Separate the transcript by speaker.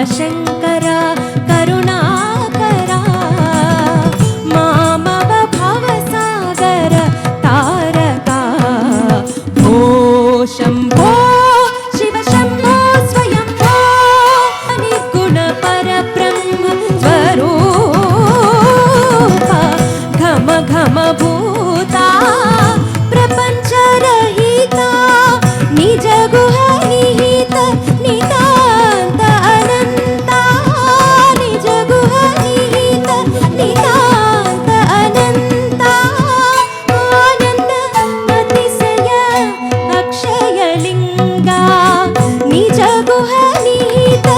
Speaker 1: शङ्कर करुणाकरा मामव भवसागर तारका भो शम्भो शिव शम्भो स्वयंभो निर्गुण परब्रह्म स्वरूप घम घम भूता प्रपञ्चरहिता निज गुह निहित नितान्त अनन्ता निज गुह निहित नितान्त अनन्ता आनन्द अतिशय अक्षयलिङ्गा निज गुह निहित